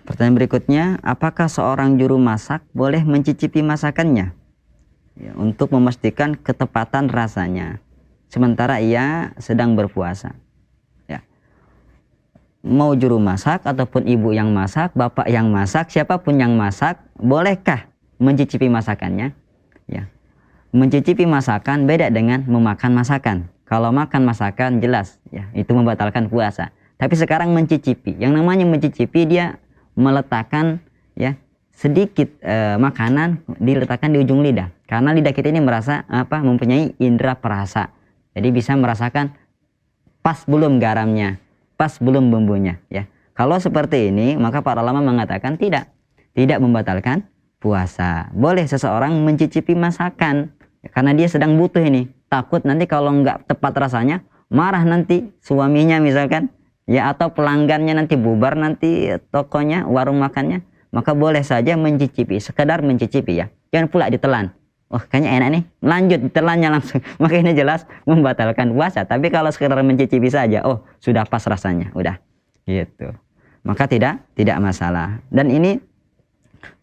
Pertanyaan berikutnya, apakah seorang juru masak boleh mencicipi masakannya? Ya, untuk memastikan ketepatan rasanya, sementara ia sedang berpuasa. Ya. Mau juru masak ataupun ibu yang masak, bapak yang masak, siapapun yang masak, bolehkah mencicipi masakannya? Ya. Mencicipi masakan beda dengan memakan masakan. Kalau makan masakan jelas, ya itu membatalkan puasa. Tapi sekarang mencicipi, yang namanya mencicipi dia meletakkan ya sedikit makanan diletakkan di ujung lidah, karena lidah kita ini merasa mempunyai indera perasa, jadi bisa merasakan pas belum garamnya, pas belum bumbunya ya. Kalau seperti ini maka para ulama mengatakan tidak membatalkan puasa. Boleh seseorang mencicipi masakan karena dia sedang butuh ini, takut nanti kalau nggak tepat rasanya marah nanti suaminya misalkan ya, atau pelanggannya nanti bubar nanti tokonya, warung makannya, maka boleh saja mencicipi, sekedar mencicipi ya, jangan pula ditelan. Oh kayaknya enak nih, lanjut ditelannya langsung, maka ini jelas membatalkan puasa. Tapi kalau sekedar mencicipi saja, oh sudah pas rasanya, udah gitu, maka tidak masalah. Dan ini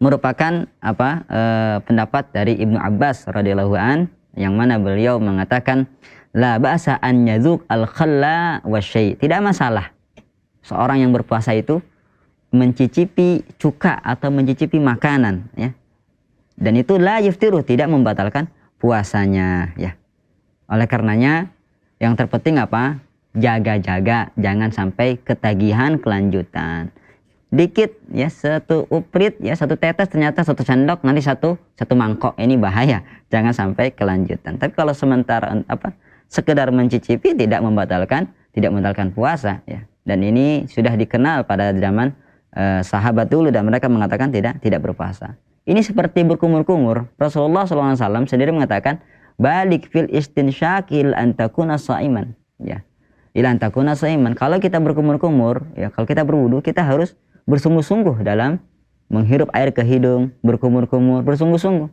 merupakan pendapat dari Ibnu Abbas radhiyallahu an, yang mana beliau mengatakan la ba'sa an yadzuq al-khalla wasyai. Tidak masalah seorang yang berpuasa itu mencicipi cuka atau mencicipi makanan ya. Dan itu la yuftiru, tidak membatalkan puasanya ya. Oleh karenanya yang terpenting apa? Jaga-jaga jangan sampai ketagihan kelanjutan. Dikit ya, satu uprit ya, satu tetes ternyata satu sendok, nanti satu mangkok, ini bahaya. Jangan sampai kelanjutan. Tapi kalau sementara sekedar mencicipi tidak membatalkan puasa ya. Dan ini sudah dikenal pada zaman sahabat dulu, dan mereka mengatakan tidak berpuasa. Ini seperti berkumur-kumur. Rasulullah SAW sendiri mengatakan balik fil istinsyakil antakuna sa'iman ya. Ila antakuna sa'iman. Kalau kita berkumur-kumur ya, kalau kita berwudu, kita harus bersungguh-sungguh dalam menghirup air ke hidung, berkumur-kumur, bersungguh-sungguh.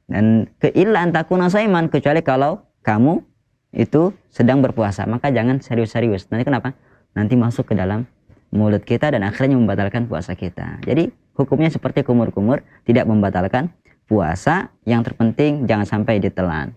Dan illa antakuna sa'iman, kecuali kalau kamu itu sedang berpuasa, maka jangan serius-serius. Nanti kenapa? Nanti masuk ke dalam mulut kita dan akhirnya membatalkan puasa kita. Jadi hukumnya seperti kumur-kumur, tidak membatalkan puasa. Yang terpenting jangan sampai ditelan.